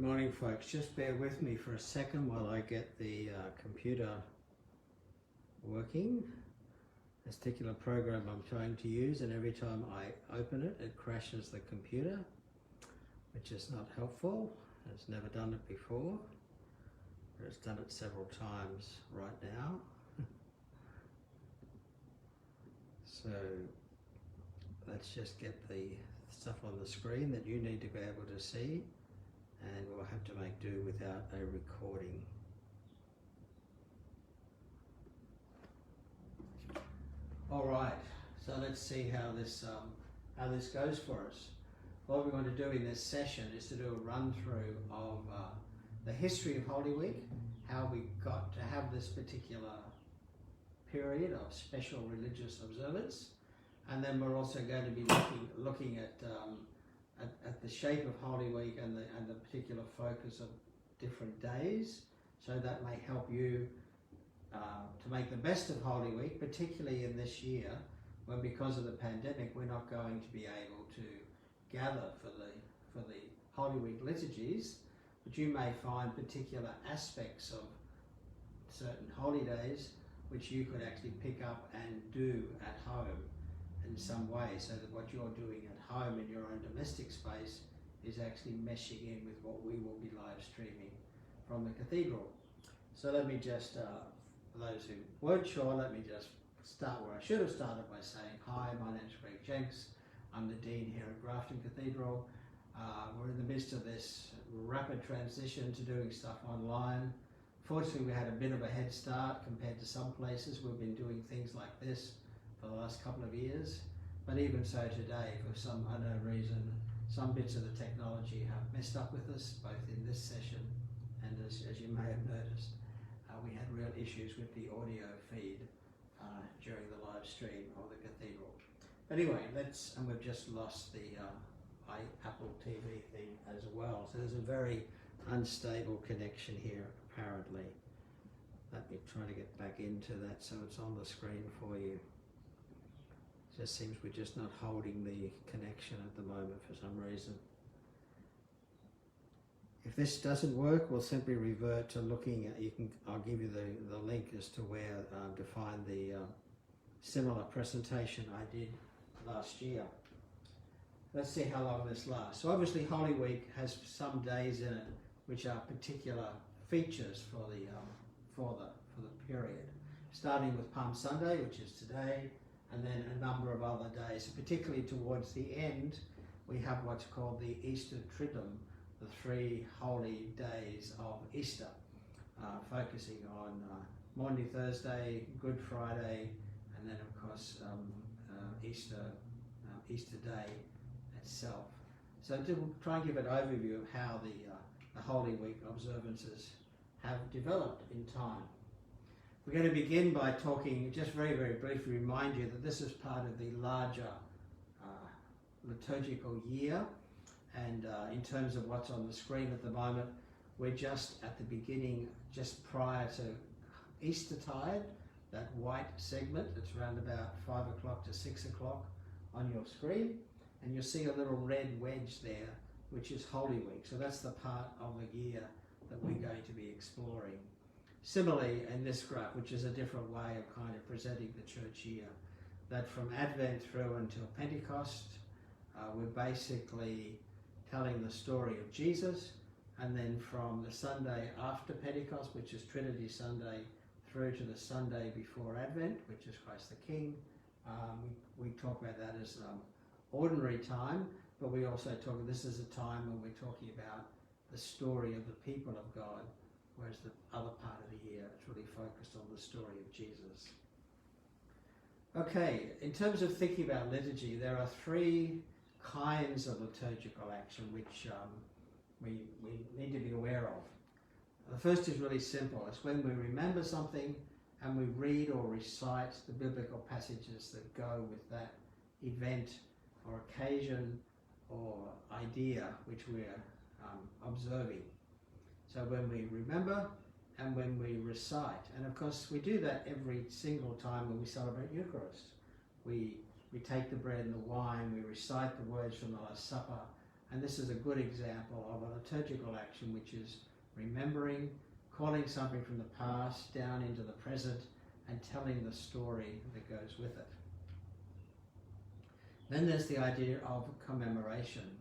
Good morning, folks. Just bear with me for a second while I get the computer working. This particular program I'm trying to use, and every time I open it, it crashes the computer, which is not helpful. It's never done it before, but it's done it several times right now. So let's just get the stuff on the screen that you need to be able to see, and we'll have to make do without a recording. All right, so let's see how this goes for us. What we want to do in this session is to do a run through of the history of Holy Week, how we got to have this particular period of special religious observance, and then we're also going to be looking at the shape of Holy Week and the particular focus of different days, so that may help you to make the best of Holy Week, particularly in this year when, because of the pandemic, we're not going to be able to gather for the Holy Week liturgies, but you may find particular aspects of certain holy days which you could actually pick up and do at home in some way, so that what you're doing at home in your own domestic space is actually meshing in with what we will be live streaming from the cathedral. So let me just, for those who weren't sure, let me just start where I should have started by saying, hi, my name's Greg Jenks. I'm the Dean here at Grafton Cathedral. We're in the midst of this rapid transition to doing stuff online. Fortunately, we had a bit of a head start compared to some places. We've been doing things like this for the last couple of years, but even so today, for some unknown reason, some bits of the technology have messed up with us, both in this session and as you may have noticed, we had real issues with the audio feed during the live stream of the cathedral. But anyway, and we've just lost the Apple TV thing as well, so there's a very unstable connection here apparently. Let me try to get back into that so it's on the screen for you. It just seems we're just not holding the connection at the moment for some reason. If this doesn't work, we'll simply revert to looking at, I'll give you the link as to where to find the similar presentation I did last year. Let's see how long this lasts. So obviously Holy Week has some days in it which are particular features for the period, starting with Palm Sunday, which is today, and then a number of other days. Particularly towards the end, we have what's called the Easter Triduum, the 3 holy days of Easter, focusing on Maundy Thursday, Good Friday, and then of course Easter Day itself. So to try and give an overview of how the Holy Week observances have developed in time. We're going to begin by talking, just very, very briefly remind you that this is part of the larger liturgical year, and in terms of what's on the screen at the moment, we're just at the beginning, just prior to Eastertide, that white segment that's around about 5 o'clock to 6 o'clock on your screen, and you'll see a little red wedge there, which is Holy Week. So that's the part of the year that we're going to be exploring. Similarly, in this graph, which is a different way of kind of presenting the church year, that from Advent through until Pentecost, we're basically telling the story of Jesus, and then from the Sunday after Pentecost, which is Trinity Sunday, through to the Sunday before Advent, which is Christ the King, we talk about that as ordinary time, but we also talk, this is a time when we're talking about the story of the people of God, whereas the other part of the year it's really focused on the story of Jesus. Okay, in terms of thinking about liturgy, there are 3 kinds of liturgical action which we need to be aware of. The first is really simple. It's when we remember something and we read or recite the biblical passages that go with that event or occasion or idea which we're observing. So when we remember and when we recite, and of course we do that every single time when we celebrate Eucharist. We take the bread and the wine, we recite the words from the Last Supper, And this is a good example of a liturgical action, which is remembering, calling something from the past down into the present, and telling the story that goes with it. Then there's the idea of commemoration.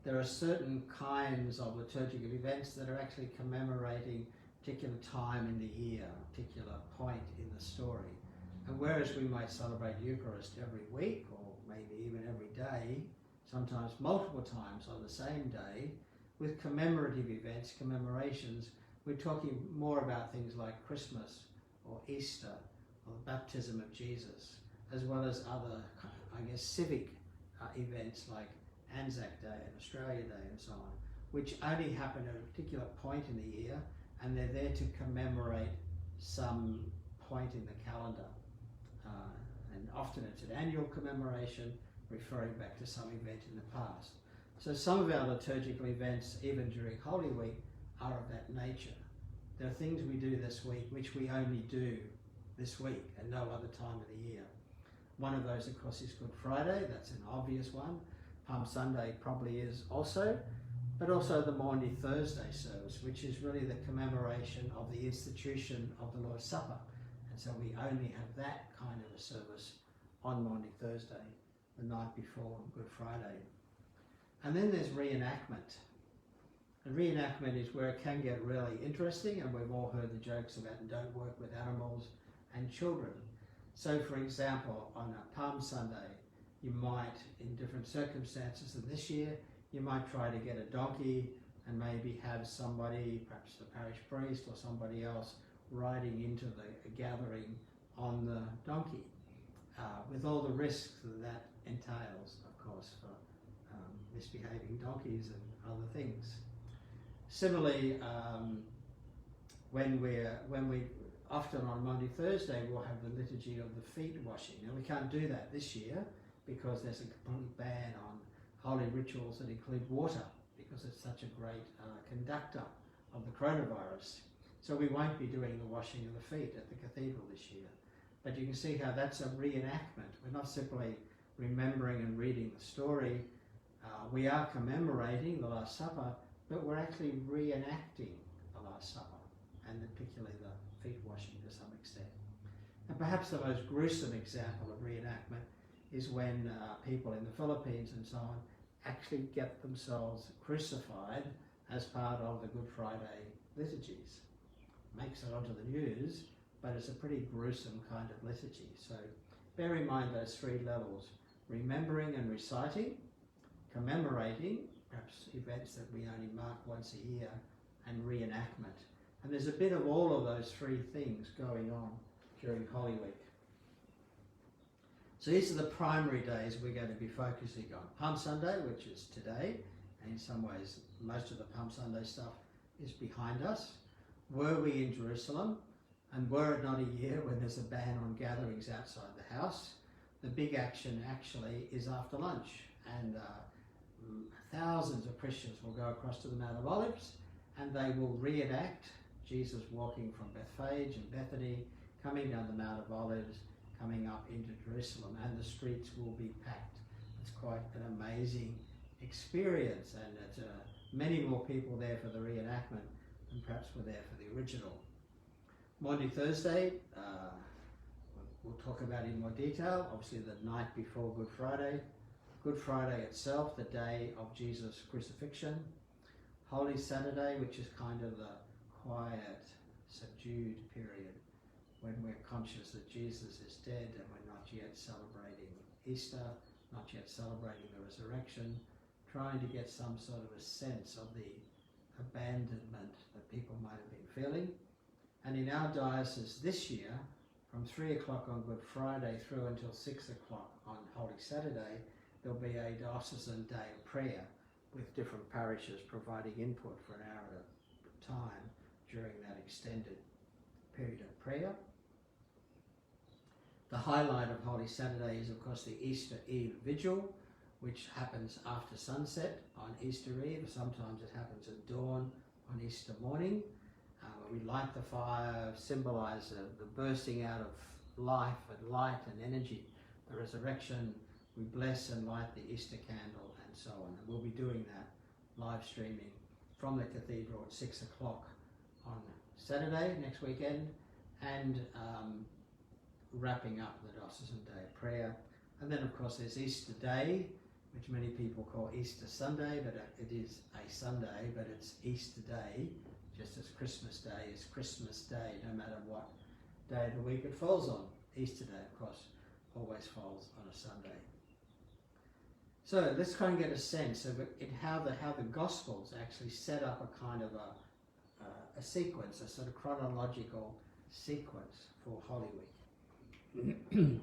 There are certain kinds of liturgical events that are actually commemorating a particular time in the year, a particular point in the story. And whereas we might celebrate Eucharist every week, or maybe even every day, sometimes multiple times on the same day, with commemorative events, commemorations, we're talking more about things like Christmas or Easter or the baptism of Jesus, as well as other, civic events like Anzac Day and Australia Day and so on, which only happen at a particular point in the year, and they're there to commemorate some point in the calendar. And often it's an annual commemoration referring back to some event in the past. So some of our liturgical events, even during Holy Week, are of that nature. There are things we do this week which we only do this week and no other time of the year. One of those, of course, is Good Friday. That's an obvious one. Palm Sunday probably is also, but also the Maundy Thursday service, which is really the commemoration of the institution of the Lord's Supper. And so we only have that kind of a service on Maundy Thursday, the night before Good Friday. And then there's reenactment. And reenactment is where it can get really interesting, and we've all heard the jokes about don't work with animals and children. So for example, on a Palm Sunday, you might, in different circumstances than this year, you might try to get a donkey and maybe have somebody, perhaps the parish priest or somebody else, riding into the gathering on the donkey, with all the risks that entails, of course, for misbehaving donkeys and other things. Similarly, when we often on Maundy Thursday we'll have the liturgy of the feet washing. Now we can't do that this year because there's a complete ban on holy rituals that include water, because it's such a great conductor of the coronavirus. So we won't be doing the washing of the feet at the cathedral this year. But you can see how that's a reenactment. We're not simply remembering and reading the story. We are commemorating the Last Supper, but we're actually reenacting the Last Supper, and particularly the feet washing to some extent. And perhaps the most gruesome example of reenactment is when people in the Philippines and so on actually get themselves crucified as part of the Good Friday liturgies. Makes it onto the news, but it's a pretty gruesome kind of liturgy. So bear in mind those three levels: remembering and reciting, commemorating, perhaps events that we only mark once a year, and reenactment. And there's a bit of all of those three things going on during Holy Week. So these are the primary days we're going to be focusing on. Palm Sunday, which is today, and in some ways most of the Palm Sunday stuff is behind us. Were we in Jerusalem, and were it not a year when there's a ban on gatherings outside the house, the big action actually is after lunch, and thousands of Christians will go across to the Mount of Olives, and they will reenact Jesus walking from Bethphage and Bethany, coming down the Mount of Olives, coming up into Jerusalem, and the streets will be packed. It's quite an amazing experience, and it's many more people there for the reenactment than perhaps were there for the original. Maundy Thursday, we'll talk about in more detail, obviously the night before Good Friday. Good Friday itself, the day of Jesus' crucifixion. Holy Saturday, which is kind of the quiet, subdued period when we're conscious that Jesus is dead and we're not yet celebrating Easter, not yet celebrating the resurrection, trying to get some sort of a sense of the abandonment that people might have been feeling. And in our diocese this year, from 3 o'clock on Good Friday through until 6 o'clock on Holy Saturday, there'll be a diocesan day of prayer with different parishes providing input for an hour at a time during that extended period of prayer. The highlight of Holy Saturday is, of course, the Easter Eve Vigil, which happens after sunset on Easter Eve. Sometimes it happens at dawn on Easter morning. We light the fire, symbolise the bursting out of life and light and energy, the resurrection. We bless and light the Easter candle and so on. And we'll be doing that live streaming from the cathedral at 6 o'clock on Saturday next weekend, and wrapping up the Diocesan Day of Prayer. And then of course there's Easter Day, which many people call Easter Sunday, but it is a Sunday, but it's Easter Day, just as Christmas Day is Christmas Day, no matter what day of the week it falls on. Easter Day, of course, always falls on a Sunday. So let's try and get a sense of how the Gospels actually set up a kind of a sequence, a sort of chronological sequence for Holy Week.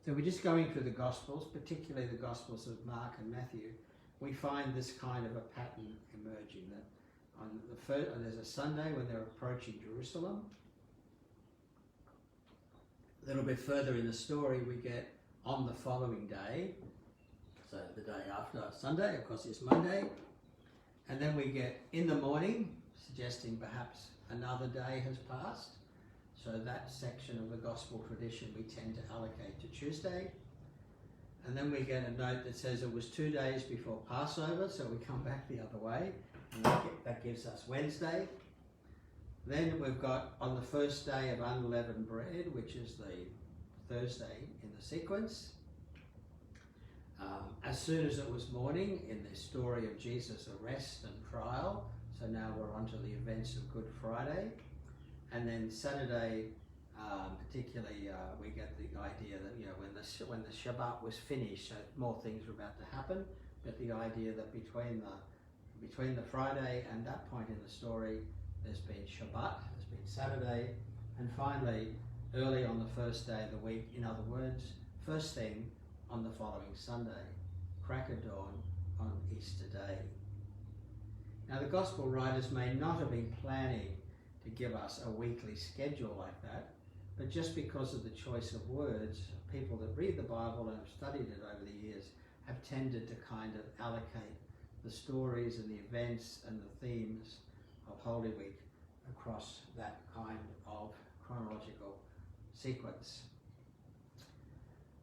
So we're just going through the Gospels, particularly the Gospels of Mark and Matthew. We find this kind of a pattern emerging, that on the first, there's a Sunday when they're approaching Jerusalem. A little bit further in the story we get on the following day, so the day after Sunday, of course, is Monday. And then we get in the morning, suggesting perhaps another day has passed. So that section of the gospel tradition we tend to allocate to Tuesday. And then we get a note that says it was 2 days before Passover, so we come back the other way. And that gives us Wednesday. Then we've got on the first day of unleavened bread, which is the Thursday in the sequence. As soon as it was morning, in the story of Jesus' arrest and trial, so now we're on to the events of Good Friday. And then Saturday, particularly, we get the idea that, you know, when the Shabbat was finished, so more things were about to happen, but the idea that between the Friday and that point in the story, there's been Shabbat, there's been Saturday, and finally, early on the first day of the week, in other words, first thing on the following Sunday, crack of dawn on Easter Day. Now the Gospel writers may not have been planning to give us a weekly schedule like that, but just because of the choice of words, people that read the Bible and have studied it over the years have tended to kind of allocate the stories and the events and the themes of Holy Week across that kind of chronological sequence.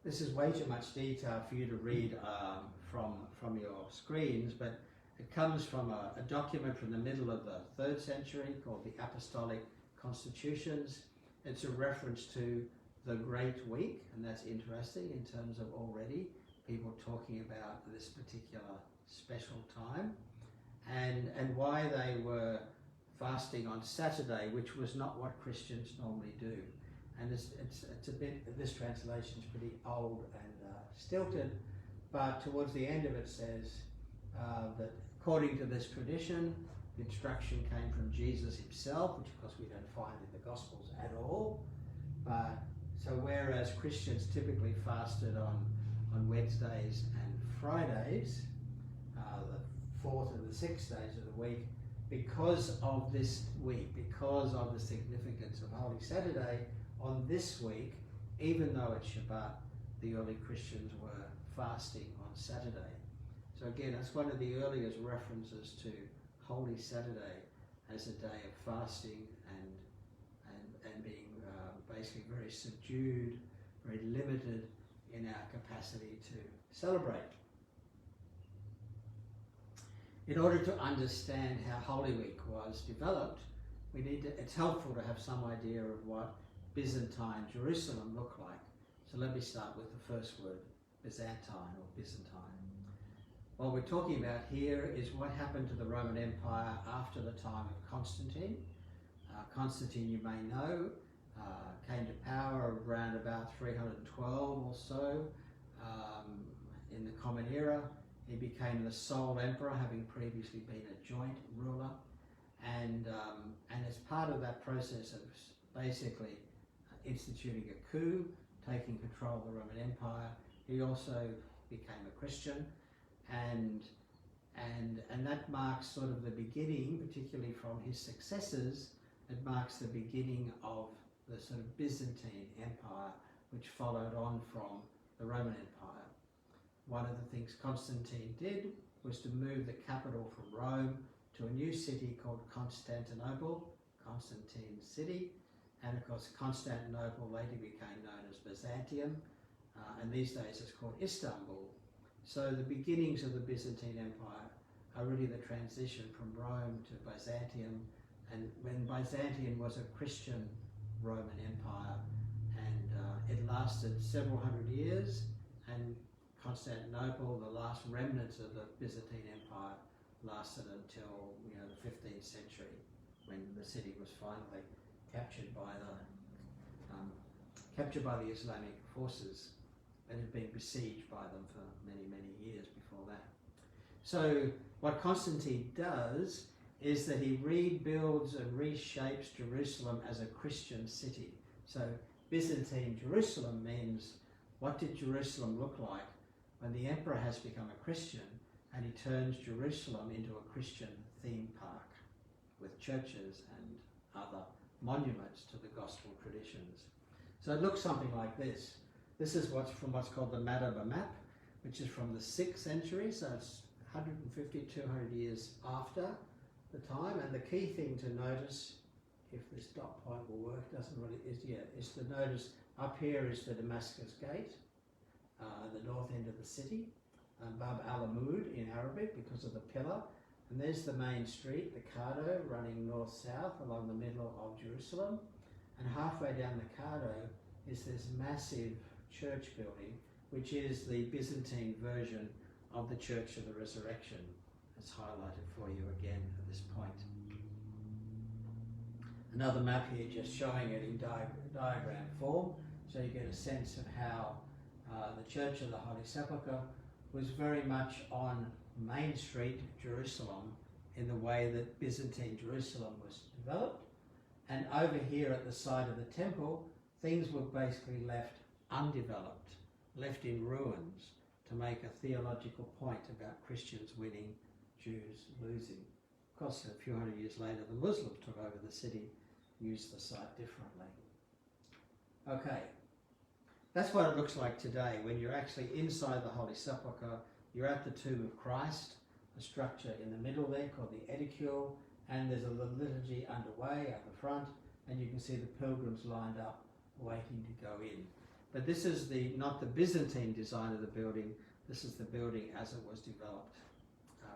This is way too much detail for you to read from your screens, but it comes from a document from the middle of the 3rd century called the Apostolic Constitutions. It's a reference to the Great Week, and that's interesting in terms of already people talking about this particular special time, and why they were fasting on Saturday, which was not what Christians normally do. And it's a bit, this translation is pretty old and stilted, but towards the end of it says that according to this tradition, the instruction came from Jesus himself, which of course we don't find in the Gospels at all. But so whereas Christians typically fasted on Wednesdays and Fridays, the 4th and the 6th days of the week, because of this week, because of the significance of Holy Saturday, on this week, even though it's Shabbat, the early Christians were fasting on Saturday. So again, that's one of the earliest references to Holy Saturday as a day of fasting and being basically very subdued, very limited in our capacity to celebrate. In order to understand how Holy Week was developed, it's helpful to have some idea of what Byzantine Jerusalem looked like. So let me start with the first word, Byzantine or Byzantine. What we're talking about here is what happened to the Roman Empire after the time of Constantine. Constantine, you may know, came to power around about 312 or so in the Common Era. He became the sole emperor, having previously been a joint ruler. And as part of that process of basically instituting a coup, taking control of the Roman Empire, he also became a Christian. And that marks sort of the beginning, particularly from his successors, it marks the beginning of the sort of Byzantine Empire, which followed on from the Roman Empire. One of the things Constantine did was to move the capital from Rome to a new city called Constantinople, Constantine's city, and of course Constantinople later became known as Byzantium, and these days it's called Istanbul. So the beginnings of the Byzantine Empire are really the transition from Rome to Byzantium, and when Byzantium was a Christian Roman Empire, and it lasted several hundred years, and Constantinople, the last remnants of the Byzantine Empire, lasted until the 15th century, when the city was finally captured by the Islamic forces and had been besieged by them for many years before that. So what Constantine does is that he rebuilds and reshapes Jerusalem as a Christian city. So Byzantine Jerusalem means, what did Jerusalem look like when the emperor has become a Christian and he turns Jerusalem into a Christian theme park with churches and other monuments to the gospel traditions. So it looks something like this. This is what's called the Madaba map, which is from the 6th century, so it's 150, 200 years after the time. And the key thing to notice, if this dot point will work, is to notice up here is the Damascus Gate, the north end of the city, Bab al-Amud in Arabic because of the pillar. And there's the main street, the Cardo, running north-south along the middle of Jerusalem. And halfway down the Cardo is this massive church building, which is the Byzantine version of the Church of the Resurrection. It's highlighted for you again at this point. Another map here just showing it in diagram form, so you get a sense of how the Church of the Holy Sepulchre was very much on Main Street, Jerusalem, in the way that Byzantine Jerusalem was developed. And over here at the side of the temple, things were basically left undeveloped, left in ruins, to make a theological point about Christians winning, Jews losing. Of course, a few hundred years later, the Muslims took over the city, used the site differently. Okay, that's what it looks like today. When you're actually inside the Holy Sepulchre, you're at the Tomb of Christ, a structure in the middle there called the Edicule, and there's a liturgy underway at the front, and you can see the pilgrims lined up waiting to go in. But this is not the Byzantine design of the building, this is the building as it was developed,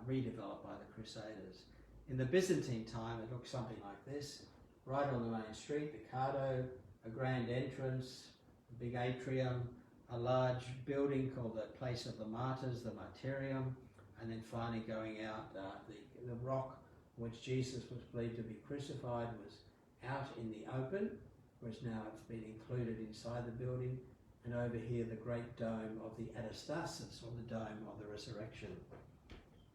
redeveloped by the Crusaders. In the Byzantine time, it looked something like this. Right on the main street, the Cardo, a grand entrance, a big atrium, a large building called the Place of the Martyrs, the Martyrium, and then finally going out, the rock which Jesus was believed to be crucified was out in the open, whereas now it's been included inside the building, and over here the great dome of the Anastasis, or the dome of the resurrection.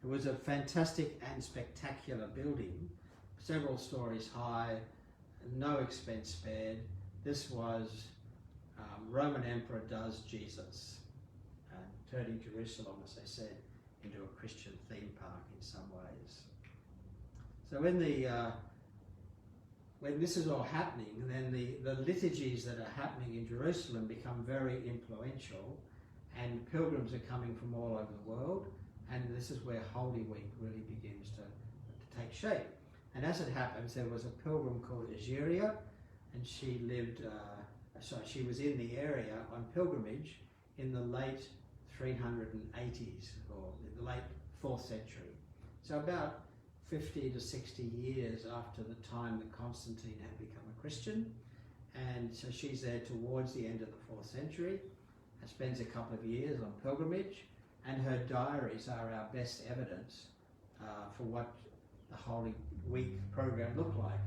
It was a fantastic and spectacular building, several stories high, no expense spared. This was Roman Emperor does Jesus, turning Jerusalem, as I said, into a Christian theme park in some ways. So when this is all happening, then the liturgies that are happening in Jerusalem become very influential, and pilgrims are coming from all over the world, and this is where Holy Week really begins to take shape. And as it happens, there was a pilgrim called Egeria, and she was in the area on pilgrimage in the late 380s, or the late 4th century. So about 50 to 60 years after the time that Constantine had become a Christian. And so she's there towards the end of the 4th century, and spends a couple of years on pilgrimage, and her diaries are our best evidence for what the Holy Week program looked like.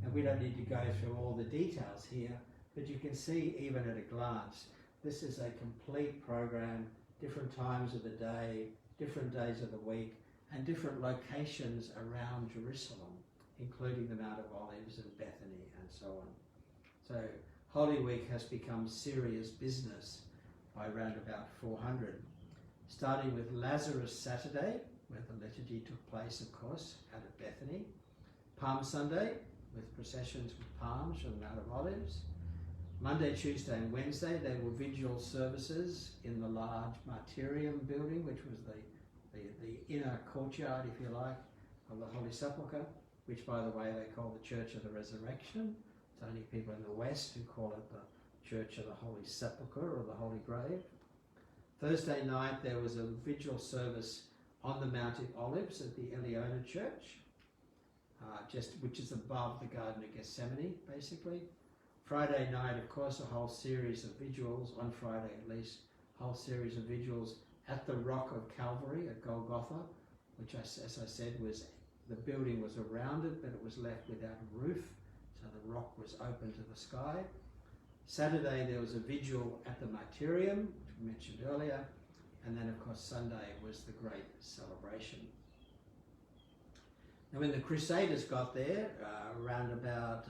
And we don't need to go through all the details here, but you can see even at a glance, this is a complete program, different times of the day, different days of the week, and different locations around Jerusalem, including the Mount of Olives and Bethany and so on. So Holy Week has become serious business by around about 400, starting with Lazarus Saturday, where the liturgy took place, of course, out of Bethany. Palm Sunday, with processions with palms from the Mount of Olives. Monday, Tuesday and Wednesday, there were vigil services in the large Martyrium building, which was the inner courtyard, if you like, of the Holy Sepulchre, which, by the way, they call the Church of the Resurrection. It's only people in the West who call it the Church of the Holy Sepulchre or the Holy Grave. Thursday night there was a vigil service on the Mount of Olives at the Eleona Church, which is above the Garden of Gethsemane, basically. Friday night, of course, a whole series of vigils, on Friday at least, a whole series of vigils at the Rock of Calvary at Golgotha, which, as I said, the building was around it, but it was left without a roof, so the rock was open to the sky. Saturday there was a vigil at the Martyrium, which we mentioned earlier, and then of course Sunday was the great celebration. Now when the Crusaders got there, around about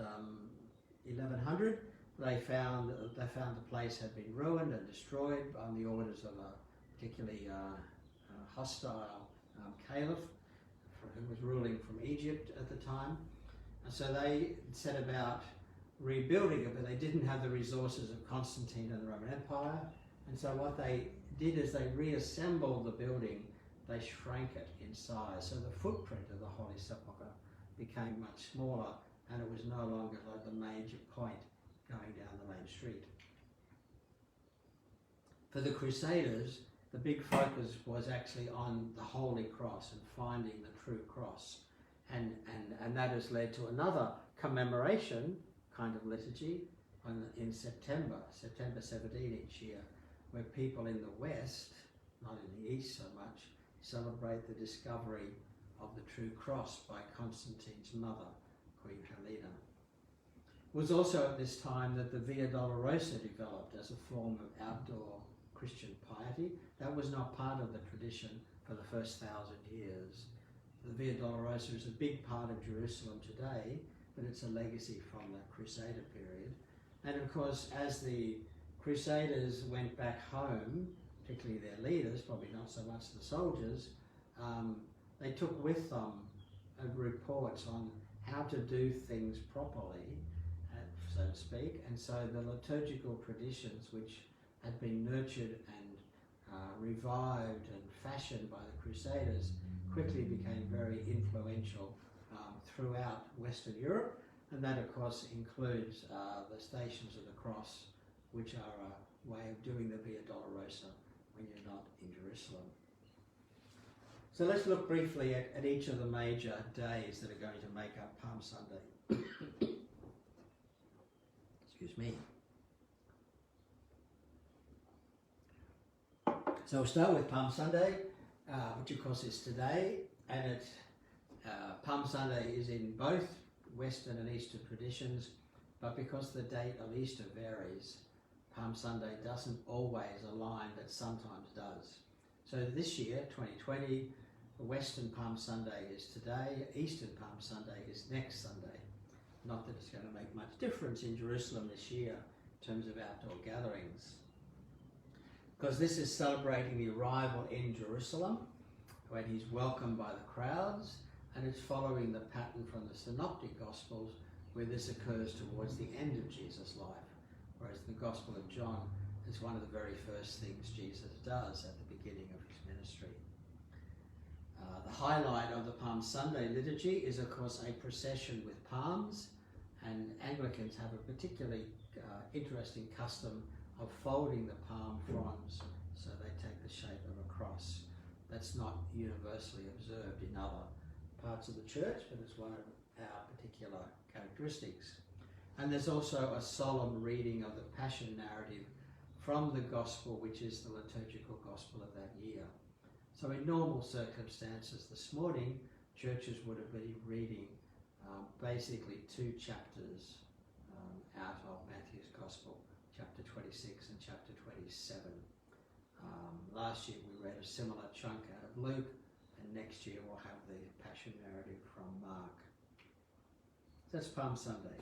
1100, they found the place had been ruined and destroyed on the orders of a particularly hostile caliph who was ruling from Egypt at the time. And so they set about rebuilding it, but they didn't have the resources of Constantine and the Roman Empire. And so what they did is they reassembled the building, they shrank it in size. So the footprint of the Holy Sepulchre became much smaller, and it was no longer like the major point going down the main street. For the Crusaders, the big focus was actually on the Holy Cross and finding the true cross. And that has led to another commemoration kind of liturgy in September 17 each year, where people in the West, not in the East so much, celebrate the discovery of the true cross by Constantine's mother, Queen Helena. It was also at this time that the Via Dolorosa developed as a form of outdoor Christian piety. That was not part of the tradition for the first 1,000 years. The Via Dolorosa is a big part of Jerusalem today, but it's a legacy from the Crusader period. And of course, as the Crusaders went back home, particularly their leaders, probably not so much the soldiers, they took with them reports on how to do things properly, so to speak. And so the liturgical traditions, which had been nurtured and revived and fashioned by the Crusaders, quickly became very influential throughout Western Europe. And that, of course, includes the Stations of the Cross, which are a way of doing the Via Dolorosa when you're not in Jerusalem. So let's look briefly at each of the major days that are going to make up Palm Sunday. Excuse me. So we'll start with Palm Sunday, which of course is today, and Palm Sunday is in both Western and Eastern traditions, but because the date of Easter varies, Palm Sunday doesn't always align, but sometimes does. So this year, 2020, the Western Palm Sunday is today, Eastern Palm Sunday is next Sunday. Not that it's going to make much difference in Jerusalem this year in terms of outdoor gatherings, because this is celebrating the arrival in Jerusalem when he's welcomed by the crowds, and it's following the pattern from the Synoptic Gospels where this occurs towards the end of Jesus' life, whereas the Gospel of John is one of the very first things Jesus does at the beginning of his ministry. The highlight of the Palm Sunday liturgy is, of course, a procession with palms, and Anglicans have a particularly interesting custom of folding the palm fronds so they take the shape of a cross. That's not universally observed in other parts of the church, but it's one of our particular characteristics. And there's also a solemn reading of the Passion narrative from the Gospel, which is the liturgical Gospel of that year. So in normal circumstances this morning, churches would have been reading basically 2 chapters out of Matthew's Gospel, chapter 26 and chapter 27. Last year we read a similar chunk out of Luke, and next year we'll have the Passion narrative from Mark. That's Palm Sunday.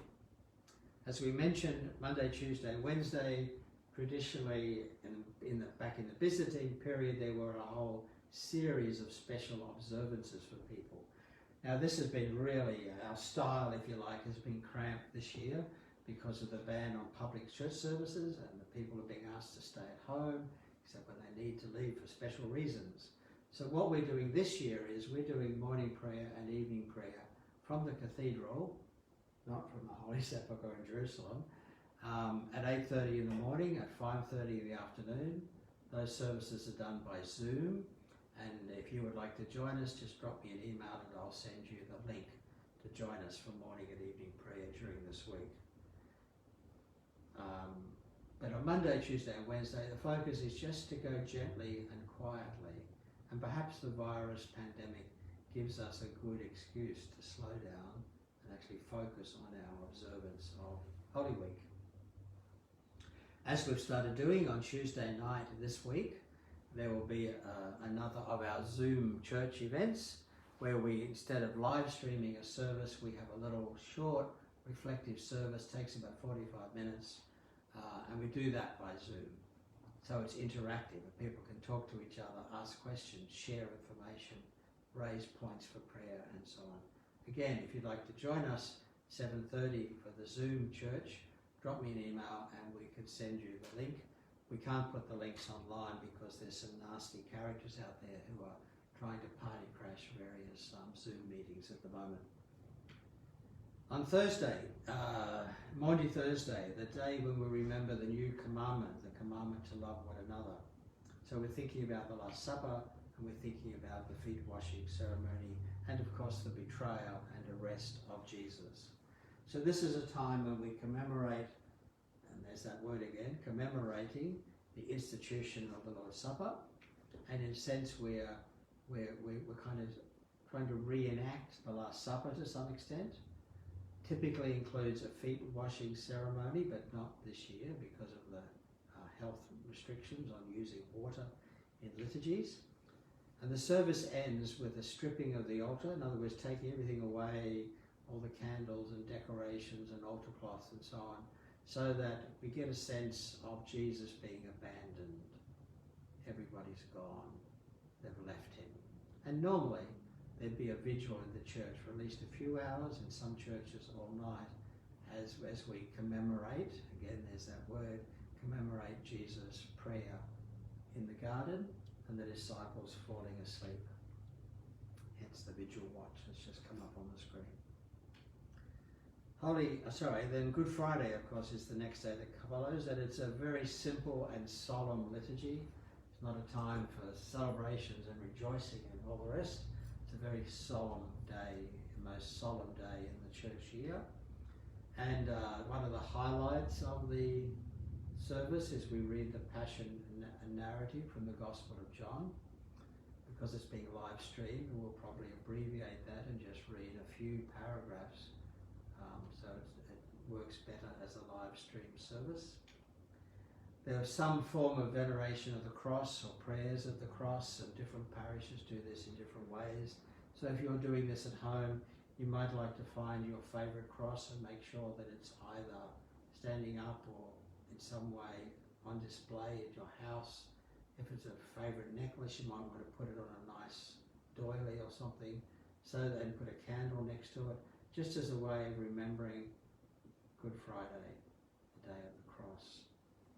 As we mentioned, Monday, Tuesday, Wednesday, traditionally back in the Byzantine period, there were a whole series of special observances for people. Now this has been really, our style, if you like, has been cramped this year because of the ban on public church services, and the people are being asked to stay at home, except when they need to leave for special reasons. So what we're doing this year is we're doing morning prayer and evening prayer from the cathedral, not from the Holy Sepulchre in Jerusalem, at 8:30 in the morning, at 5:30 in the afternoon, Those services are done by Zoom, and if you would like to join us, just drop me an email and I'll send you the link to join us for morning and evening prayer during this week. But on Monday, Tuesday and Wednesday, the focus is just to go gently and quietly, and perhaps the virus pandemic gives us a good excuse to slow down and actually focus on our observance of Holy Week. As we've started doing on Tuesday night this week, there will be another of our Zoom church events where we, instead of live streaming a service, we have a little short reflective service, takes about 45 minutes, and we do that by Zoom. So it's interactive and people can talk to each other, ask questions, share information, raise points for prayer and so on. Again, if you'd like to join us 7:30 for the Zoom church, drop me an email and we could send you the link. We can't put the links online because there's some nasty characters out there who are trying to party crash various Zoom meetings at the moment. On Thursday, Maundy Thursday, the day when we remember the new commandment, the commandment to love one another. So we're thinking about the Last Supper and we're thinking about the feet washing ceremony and of course the betrayal and arrest of Jesus. So this is a time when we commemorate, and there's that word again, commemorating the institution of the Lord's Supper, and in a sense we're kind of trying to reenact the Last Supper to some extent. Typically includes a feet washing ceremony, but not this year because of the health restrictions on using water in liturgies. And the service ends with a stripping of the altar, in other words, taking everything away, all the candles and decorations and altar cloths and so on, so that we get a sense of Jesus being abandoned. Everybody's gone. They've left him. And normally there'd be a vigil in the church for at least a few hours, in some churches all night, as we commemorate, again there's that word, commemorate Jesus' prayer in the garden and the disciples falling asleep. Hence the vigil watch that's just come up on the screen. Then Good Friday, of course, is the next day that follows, and it's a very simple and solemn liturgy. It's not a time for celebrations and rejoicing and all the rest. It's a very solemn day, the most solemn day in the church year. And one of the highlights of the service is we read the Passion narrative from the Gospel of John. Because it's being live streamed, we'll probably abbreviate that and just read a few paragraphs. So it works better as a live stream service. There's some form of veneration of the cross or prayers of the cross, and different parishes do this in different ways. So if you're doing this at home, you might like to find your favourite cross and make sure that it's either standing up or in some way on display at your house. If it's a favourite necklace, you might want to put it on a nice doily or something, and put a candle next to it, just as a way of remembering Good Friday, the day of the cross,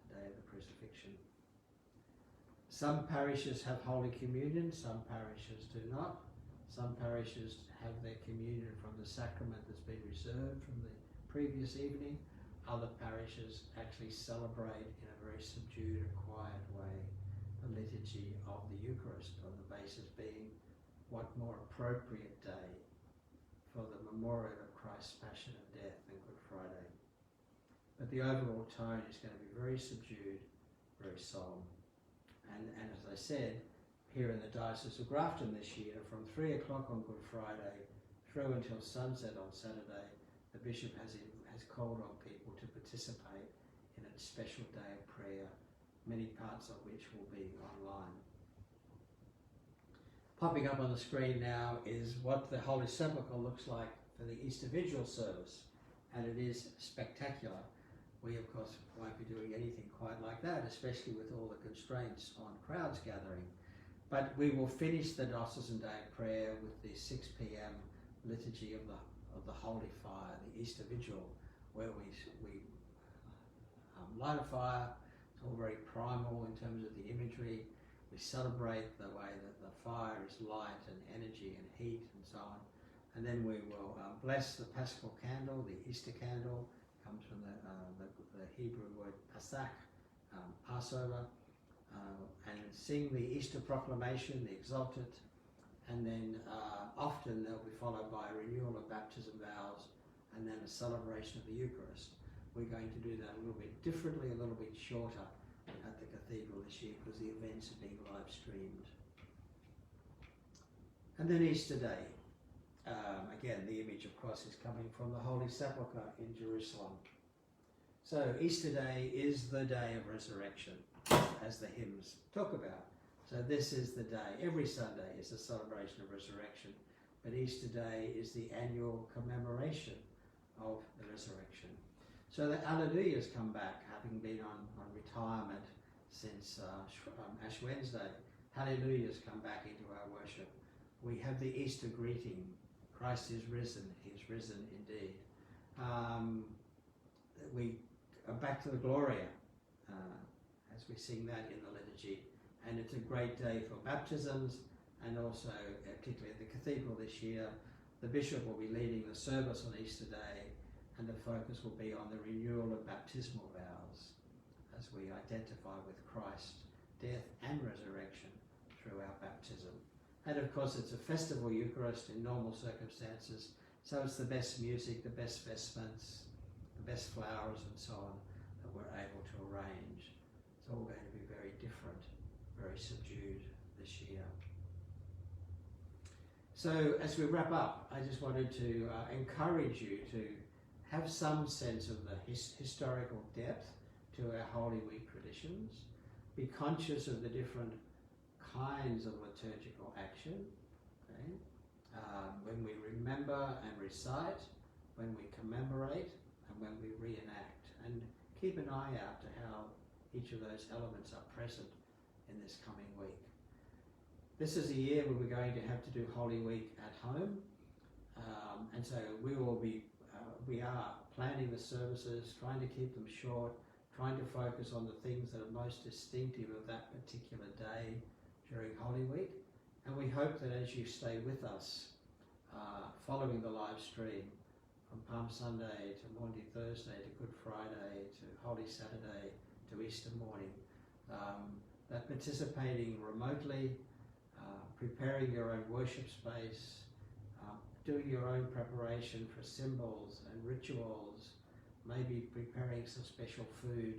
the day of the crucifixion. Some parishes have Holy Communion, some parishes do not. Some parishes have their communion from the sacrament that's been reserved from the previous evening. Other parishes actually celebrate in a very subdued and quiet way the liturgy of the Eucharist, on the basis being what more appropriate day for the memorial of Christ's passion and death than Good Friday. But the overall tone is going to be very subdued, very solemn. And as I said, here in the Diocese of Grafton this year, from 3 o'clock on Good Friday through until sunset on Saturday, the Bishop has called on people to participate in a special day of prayer, many parts of which will be online. Popping up on the screen now is what the Holy Sepulchre looks like for the Easter Vigil service, and it is spectacular. We, of course, won't be doing anything quite like that, especially with all the constraints on crowds gathering. But we will finish the Diocesan Day of Prayer with the 6 p.m. liturgy of the Holy Fire, the Easter Vigil, where we light a fire. It's all very primal in terms of the imagery. We celebrate the way that the fire is light and energy and heat and so on. And then we will bless the Paschal candle, the Easter candle, comes from the Hebrew word Pasach, Passover. and sing the Easter proclamation, the Exultet, and then often they'll be followed by a renewal of baptism vows and then a celebration of the Eucharist. We're going to do that a little bit differently, a little bit shorter at the cathedral this year because the events are being live streamed. And then Easter Day. Again, the image, of course, is coming from the Holy Sepulchre in Jerusalem. So Easter Day is the day of resurrection, as the hymns talk about. So this is the day. Every Sunday is a celebration of resurrection, but Easter Day is the annual commemoration of the resurrection. So the Alleluias come back, having been on retirement since Ash Wednesday. Hallelujahs come back into our worship. We have the Easter greeting. Christ is risen. He is risen indeed. We are back to the Gloria as we sing that in the liturgy. And it's a great day for baptisms, and also, particularly at the cathedral this year, the bishop will be leading the service on Easter Day, and the focus will be on the renewal of baptismal vows as we identify with Christ's death and resurrection through our baptism. And of course, it's a festival Eucharist in normal circumstances, so it's the best music, the best vestments, the best flowers and so on that we're able to arrange. It's all going to be very different, very subdued this year. So as we wrap up, I just wanted to encourage you to have some sense of the historical depth to our Holy Week traditions. Be conscious of the different kinds of liturgical action. Okay? When we remember and recite, when we commemorate, and when we reenact. And keep an eye out to how each of those elements are present in this coming week. This is a year where we're going to have to do Holy Week at home, and so we are planning the services, trying to keep them short, trying to focus on the things that are most distinctive of that particular day during Holy Week. And we hope that as you stay with us, following the live stream from Palm Sunday to Maundy Thursday to Good Friday to Holy Saturday to Easter morning, that participating remotely, preparing your own worship space, doing your own preparation for symbols and rituals, maybe preparing some special food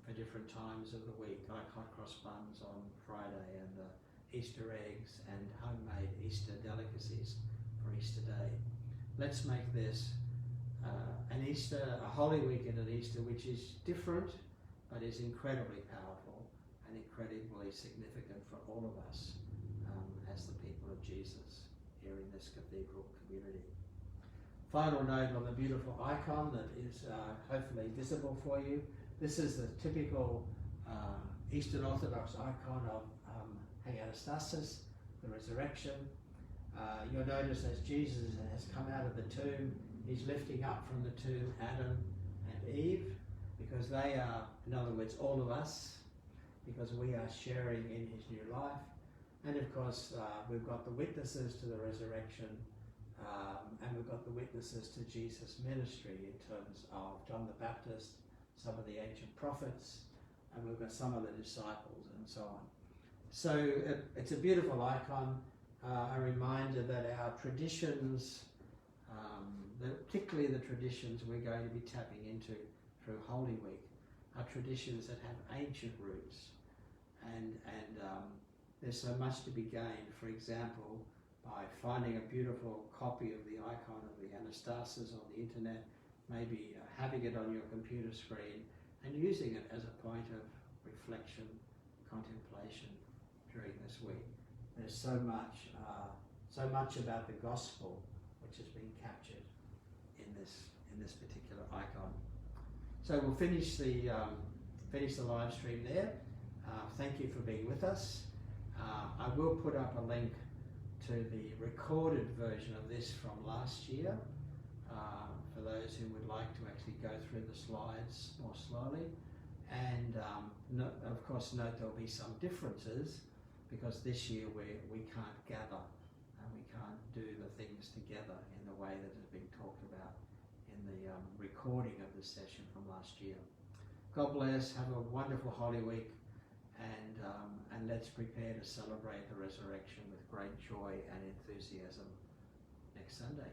for different times of the week, like hot cross buns on Friday and the Easter eggs and homemade Easter delicacies for Easter Day. Let's make this an Easter, a Holy Week and an Easter which is different but is incredibly powerful and incredibly significant for all of us as the people of Jesus here in this cathedral community. Final note on the beautiful icon that is hopefully visible for you. This is the typical Eastern Orthodox icon of Anastasis, the resurrection. You'll notice as Jesus has come out of the tomb, he's lifting up from the tomb Adam and Eve, because they are, in other words, all of us, because we are sharing in his new life. And of course, we've got the witnesses to the resurrection, and we've got the witnesses to Jesus' ministry in terms of John the Baptist, some of the ancient prophets, and we've got some of the disciples and so on. So it's a beautiful icon, a reminder that our traditions, particularly the traditions we're going to be tapping into through Holy Week, are traditions that have ancient roots, and there's so much to be gained. For example, by finding a beautiful copy of the icon of the Anastasis on the internet, maybe having it on your computer screen and using it as a point of reflection, contemplation during this week. There's so much about the gospel which has been captured in this particular icon. So we'll finish the live stream there. Thank you for being with us. I will put up a link to the recorded version of this from last year for those who would like to actually go through the slides more slowly. And of course, note there'll be some differences because this year we can't gather and we can't do the things together in the way that has been talked about in the recording of this session from last year. God bless. Have a wonderful Holy Week. and let's prepare to celebrate the resurrection with great joy and enthusiasm next Sunday.